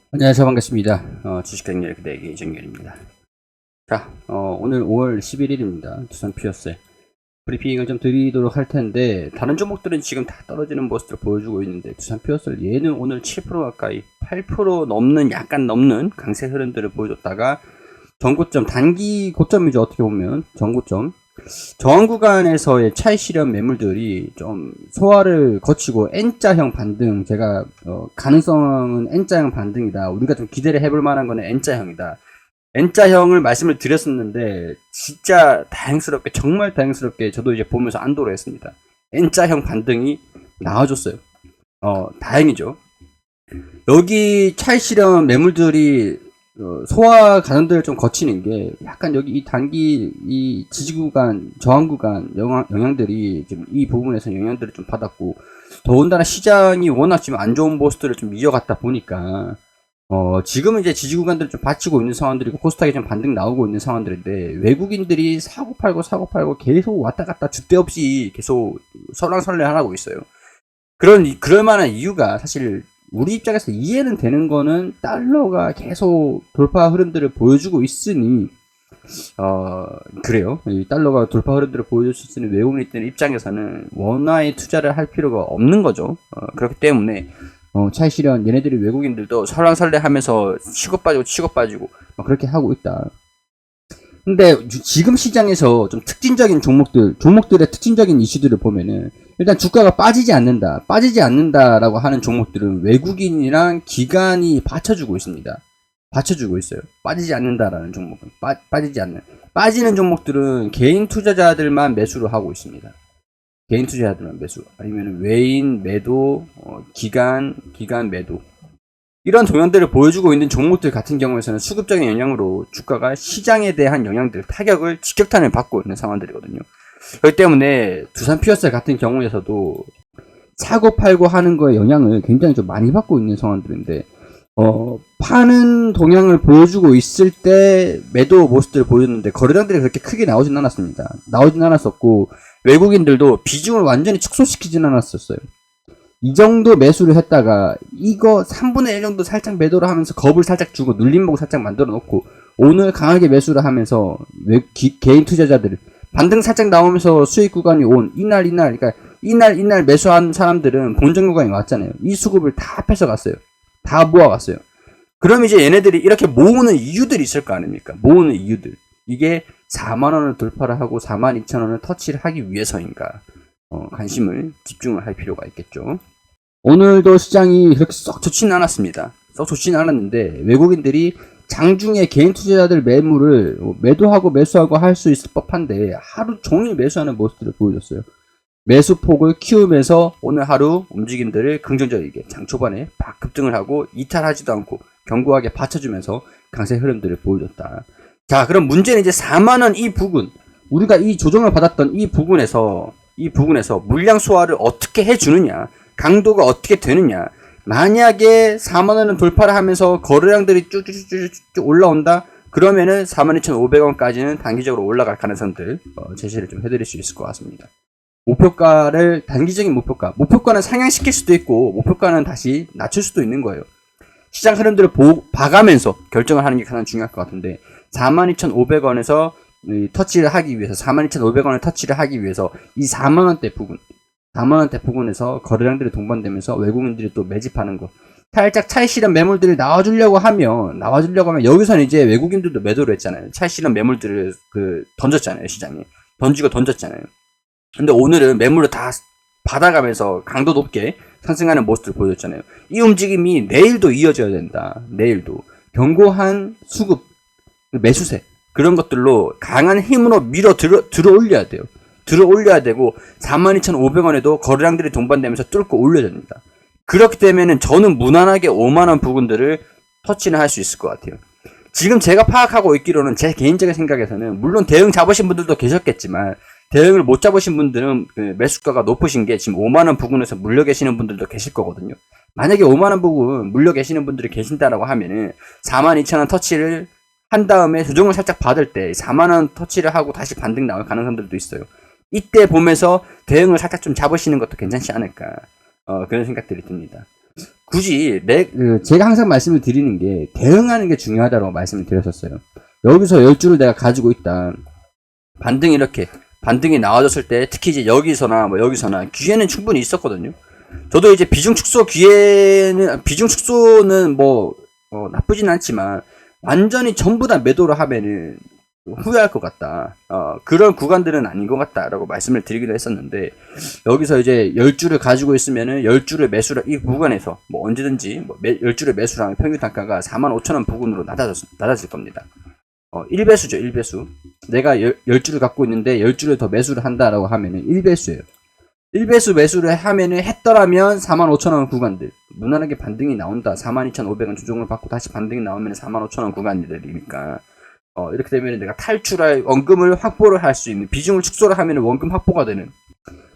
안녕하세요. 반갑습니다. 주식행렬 그대에게 이정렬입니다. 자, 오늘 5월 11일입니다. 두산 피어스 브리핑을 좀 드리도록 할 텐데, 다른 종목들은 지금 다 떨어지는 모습을 보여주고 있는데, 두산 피어스 얘는 오늘 7% 가까이, 8% 넘는, 약간 넘는 강세 흐름들을 보여줬다가, 전고점, 단기 고점이죠. 어떻게 보면. 전고점. 저항 구간에서의 차익 실현 매물들이 좀 소화를 거치고 N자형 반등, 제가 가능성은 N자형 반등이다. 우리가 좀 기대를 해볼 만한 거는 N자형이다. N자형을 말씀을 드렸었는데 진짜 다행스럽게, 정말 다행스럽게 저도 이제 보면서 안도를 했습니다. N자형 반등이 나와줬어요. 다행이죠. 여기 차익 실현 매물들이 소화 과정들을 좀 거치는 게 약간 여기 이 단기 이 지지 구간, 저항 구간 영향들이 지금 이 부분에서 영향들을 좀 받았고, 더군다나 시장이 워낙 지금 안 좋은 모습들을 좀 이어갔다 보니까 지금은 이제 지지 구간들을 좀 받치고 있는 상황들이고, 코스닥이 좀 반등 나오고 있는 상황들인데, 외국인들이 사고 팔고 계속 왔다 갔다 줏대 없이 계속 설랑설레하고 있어요. 그럴 만한 이유가 사실 우리 입장에서 이해는 되는 거는, 달러가 계속 돌파 흐름들을 보여주고 있으니, 그래요. 이 달러가 돌파 흐름들을 보여줄 수 있는 외국인들 입장에서는 원화에 투자를 할 필요가 없는 거죠. 그렇기 때문에, 차익 실현, 얘네들이 외국인들도 설랑설레 하면서 치고 빠지고, 그렇게 하고 있다. 근데 지금 시장에서 좀 특징적인 종목들의 특징적인 이슈들을 보면은, 일단 주가가 빠지지 않는다라고 하는 종목들은 외국인이랑 기관이 받쳐주고 있습니다. 받쳐주고 있어요. 빠지지 않는다라는 종목은. 빠지는 종목들은 개인 투자자들만 매수를 하고 있습니다. 개인 투자자들만 매수. 아니면 외인 매도, 기관 매도. 이런 동향들을 보여주고 있는 종목들 같은 경우에서는 수급적인 영향으로 주가가 시장에 대한 영향들, 타격을, 직격탄을 받고 있는 상황들이거든요. 그렇기 때문에 두산 피어스 같은 경우에서도 사고 팔고 하는 거에 영향을 굉장히 좀 많이 받고 있는 상황들인데, 파는 동향을 보여주고 있을 때 매도 모습들을 보였는데, 거래량들이 그렇게 크게 나오진 않았습니다. 나오진 않았었고, 외국인들도 비중을 완전히 축소시키진 않았었어요. 이 정도 매수를 했다가 이거 3분의 1 정도 살짝 매도를 하면서 겁을 살짝 주고 눌림목 살짝 만들어 놓고, 오늘 강하게 매수를 하면서 개인 투자자들 반등 살짝 나오면서 수익 구간이 온 그러니까 이날 매수한 사람들은 본전 구간이 왔잖아요. 이 수급을 다 뺏어갔어요. 다 모아갔어요. 그럼 이제 얘네들이 이렇게 모으는 이유들이 있을 거 아닙니까? 모으는 이유들. 이게 4만원을 돌파를 하고 42,000원을 터치를 하기 위해서인가? 관심을 집중을 할 필요가 있겠죠. 오늘도 시장이 그렇게 썩 좋지는 않았습니다. 썩 좋지는 않았는데, 외국인들이 장중에 개인 투자자들 매물을 매도하고 매수하고 할 수 있을 법한데 하루 종일 매수하는 모습들을 보여줬어요. 매수폭을 키우면서 오늘 하루 움직임들을 긍정적이게 장 초반에 막 급등을 하고 이탈하지도 않고 견고하게 받쳐주면서 강세 흐름들을 보여줬다. 자, 그럼 문제는 이제 4만원 이 부분, 우리가 이 조정을 받았던 이 부분에서 물량 소화를 어떻게 해주느냐, 강도가 어떻게 되느냐. 만약에 4만원을 돌파를 하면서 거래량들이 쭉쭉쭉쭉 올라온다, 그러면은 42,500원까지는 단기적으로 올라갈 가능성들 제시를 좀 해드릴 수 있을 것 같습니다. 목표가를, 단기적인 목표가는 상향시킬 수도 있고, 목표가는 다시 낮출 수도 있는 거예요. 시장 흐름들을 봐가면서 결정을 하는 게 가장 중요할 것 같은데, 42,500원에서 터치를 하기 위해서, 42,500원을 터치를 하기 위해서 이 4만원대 부분에서 거래량들이 동반되면서 외국인들이 또 매집하는 거, 살짝 차익 실현 매물들을 나와주려고 하면 여기서는 이제 외국인들도 매도를 했잖아요. 차익 실현 매물들을 던졌잖아요. 시장에 던졌잖아요. 근데 오늘은 매물을 다 받아가면서 강도 높게 상승하는 모습을 보여줬잖아요. 이 움직임이 내일도 이어져야 된다. 내일도 견고한 수급, 매수세, 그런 것들로 강한 힘으로 들어 올려야 돼요. 들어 올려야 되고, 42,500원에도 거래량들이 동반되면서 뚫고 올려야 됩니다. 그렇기 때문에 저는 무난하게 5만원 부분들을 터치는 할 수 있을 것 같아요. 지금 제가 파악하고 있기로는, 제 개인적인 생각에서는, 물론 대응 잡으신 분들도 계셨겠지만, 대응을 못 잡으신 분들은 매수가가 높으신 게 지금 5만원 부근에서 물려 계시는 분들도 계실 거거든요. 만약에 5만원 부근 물려 계시는 분들이 계신다라고 하면은 42,000원 터치를 한 다음에 조정을 살짝 받을 때 4만원 터치를 하고 다시 반등 나올 가능성들도 있어요. 이때 보면서 대응을 살짝 좀 잡으시는 것도 괜찮지 않을까, 그런 생각들이 듭니다. 굳이 제가 항상 말씀을 드리는 게 대응하는 게 중요하다고 말씀을 드렸었어요. 여기서 10주를 내가 가지고 있다. 반등이 나와줬을 때 특히 이제 여기서나 뭐 여기서나 기회는 충분히 있었거든요. 저도 이제 비중 축소는 뭐 나쁘진 않지만 완전히 전부 다 매도를 하면은 후회할 것 같다. 그런 구간들은 아닌 것 같다라고 말씀을 드리기도 했었는데, 여기서 이제 10주를 가지고 있으면은 10주를 매수를, 이 구간에서 뭐 언제든지 10주를 매수를 하면 평균 단가가 45,000원 부근으로 낮아질 겁니다. 1배수죠, 1배수. 내가 10주를 갖고 있는데 10주를 더 매수를 한다라고 하면은 1배수예요. 1배수 매수를 하면은 했더라면 45,000원 구간들. 무난하게 반등이 나온다. 42,500원 조정을 받고 다시 반등이 나오면 45,000원 구간들이니까. 이렇게 되면 내가 탈출할 원금을 확보를 할 수 있는, 비중을 축소를 하면 원금 확보가 되는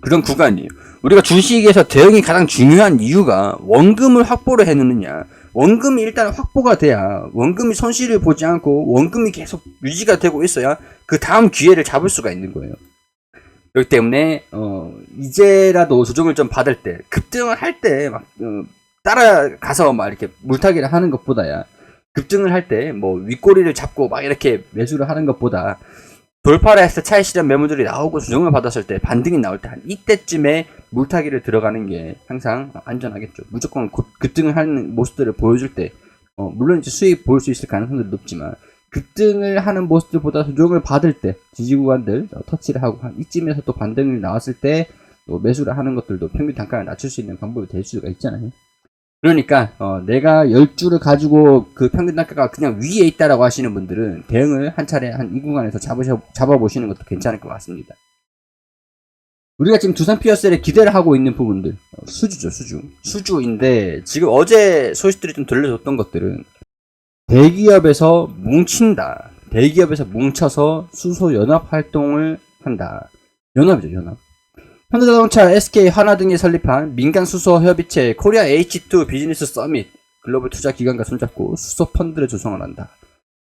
그런 구간이에요. 우리가 주식에서 대응이 가장 중요한 이유가 원금을 확보를 해놓느냐. 원금이 일단 확보가 돼야 원금이 손실을 보지 않고 원금이 계속 유지가 되고 있어야 그 다음 기회를 잡을 수가 있는 거예요. 그렇기 때문에 이제라도 조정을 좀 받을 때, 급등을 할 때 막 따라가서 막 이렇게 물타기를 하는 것보다야, 급등을 할 때 뭐 윗꼬리를 잡고 막 이렇게 매수를 하는 것보다 돌파를 했을 때 차익 실현 매물들이 나오고 조정을 받았을 때 반등이 나올 때 한 이때쯤에 물타기를 들어가는 게 항상 안전하겠죠. 무조건 급등을 하는 모습들을 보여줄 때 물론 이제 수익 보일 수 있을 가능성도 높지만, 급등을 하는 모습들보다 조정을 받을 때 지지 구간들 터치를 하고 한 이쯤에서 또 반등이 나왔을 때 또 매수를 하는 것들도 평균 단가를 낮출 수 있는 방법이 될 수가 있잖아요. 그러니까 내가 10주를 가지고 그 평균 단가가 그냥 위에 있다라고 하시는 분들은 대응을 한 차례 한 이 구간에서 잡아보시는 것도 괜찮을 것 같습니다. 우리가 지금 두산 피어셀에 기대를 하고 있는 부분들, 수주죠, 수주인데, 지금 어제 소식들이 좀 들려줬던 것들은 대기업에서 뭉친다. 대기업에서 뭉쳐서 수소 연합 활동을 한다. 연합이죠, 연합. 현대자동차, SK, 하나 등이 설립한 민간 수소 협의체 코리아 H2 비즈니스 서밋, 글로벌 투자 기관과 손잡고 수소 펀드를 조성을 한다.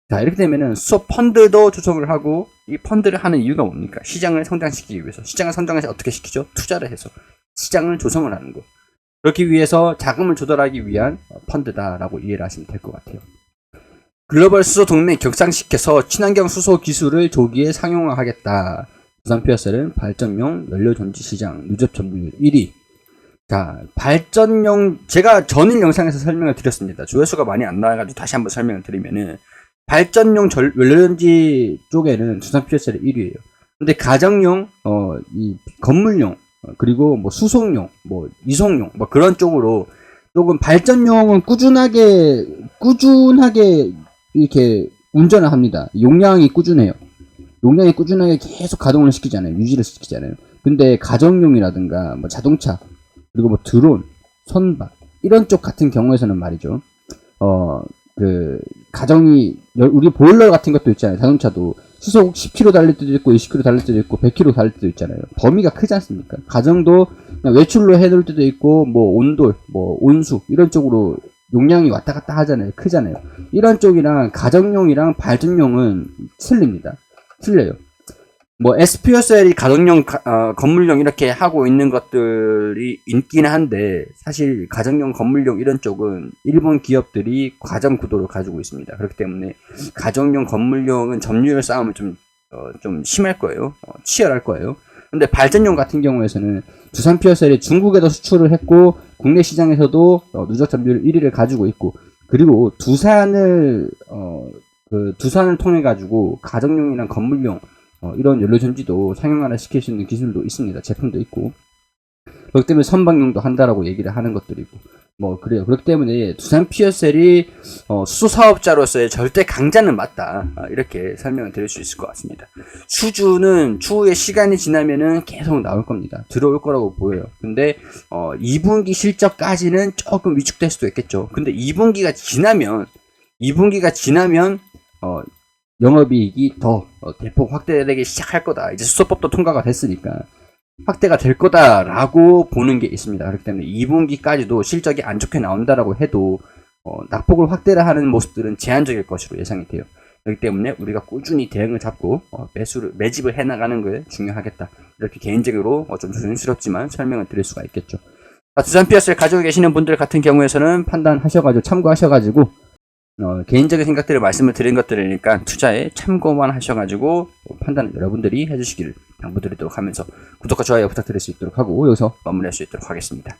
자, 이렇게 되면은 수소 펀드도 조성을 하고, 이 펀드를 하는 이유가 뭡니까? 시장을 성장시키기 위해서. 시장을 성장해서 어떻게 시키죠? 투자를 해서 시장을 조성을 하는 거. 그렇기 위해서 자금을 조달하기 위한 펀드다라고 이해를 하시면 될 것 같아요. 글로벌 수소 동맹 격상시켜서 친환경 수소 기술을 조기에 상용화하겠다. 두산 피어셀은 발전용 연료전지 시장 누적 점유율 1위. 자, 발전용, 제가 전일 영상에서 설명을 드렸습니다. 조회수가 많이 안 나와가지고 다시 한번 설명을 드리면은, 발전용 연료전지 쪽에는 두산 피어셀이 1위예요. 근데 가정용, 이 건물용, 그리고 뭐 수송용, 뭐 이송용, 뭐 그런 쪽으로 조금 발전용은 꾸준하게 이렇게 운전을 합니다. 용량이 꾸준해요. 용량이 꾸준하게 계속 가동을 시키잖아요. 유지를 시키잖아요. 근데 가정용이라든가 뭐 자동차, 그리고 뭐 드론, 선박 이런 쪽 같은 경우에서는 말이죠. 가정이 우리 보일러 같은 것도 있잖아요. 자동차도 시속 10km 달릴 때도 있고 20km 달릴 때도 있고 100km 달릴 때도 있잖아요. 범위가 크지 않습니까? 가정도 그냥 외출로 해놓을 때도 있고 뭐 온돌, 뭐 온수 이런 쪽으로 용량이 왔다 갔다 하잖아요. 크잖아요. 이런 쪽이랑 가정용이랑 발전용은 틀려요. 뭐 SPSL이 가정용, 건물용 이렇게 하고 있는 것들이 있긴 한데, 사실 가정용, 건물용 이런 쪽은 일본 기업들이 과점 구도를 가지고 있습니다. 그렇기 때문에 가정용, 건물용은 점유율 싸움은 좀 심할 거예요. 치열할 거예요. 근데 발전용 같은 경우에서는 두산 피어셀이 중국에도 수출을 했고 국내 시장에서도 누적 점유율 1위를 가지고 있고, 그리고 두산을 통해 가지고 가정용이랑 건물용 이런 연료전지도 상용화를 시킬 수 있는 기술도 있습니다. 제품도 있고. 그렇기 때문에 선박용도 한다라고 얘기를 하는 것들이고. 뭐 그래요. 그렇기 때문에 두산 피어셀이 수소 사업자로서의 절대 강자는 맞다. 이렇게 설명을 드릴 수 있을 것 같습니다. 수주는 추후에 시간이 지나면은 계속 나올 겁니다. 들어올 거라고 보여요. 근데 2분기 실적까지는 조금 위축될 수도 있겠죠. 근데 2분기가 지나면 영업이익이 더 대폭 확대되기 시작할 거다. 이제 수소법도 통과가 됐으니까 확대가 될 거다라고 보는 게 있습니다. 그렇기 때문에 2분기까지도 실적이 안 좋게 나온다라고 해도 낙폭을 확대를 하는 모습들은 제한적일 것으로 예상이 돼요. 그렇기 때문에 우리가 꾸준히 대응을 잡고 매집을 해나가는 게 중요하겠다. 이렇게 개인적으로 좀 조심스럽지만 설명을 드릴 수가 있겠죠. 두산 피어스를 가지고 계시는 분들 같은 경우에서는 판단하셔가지고 참고하셔가지고 개인적인 생각들을 말씀을 드린 것들이니까 투자에 참고만 하셔가지고 판단은 여러분들이 해주시기를 당부드리도록 하면서 구독과 좋아요 부탁드릴 수 있도록 하고 여기서 마무리할 수 있도록 하겠습니다.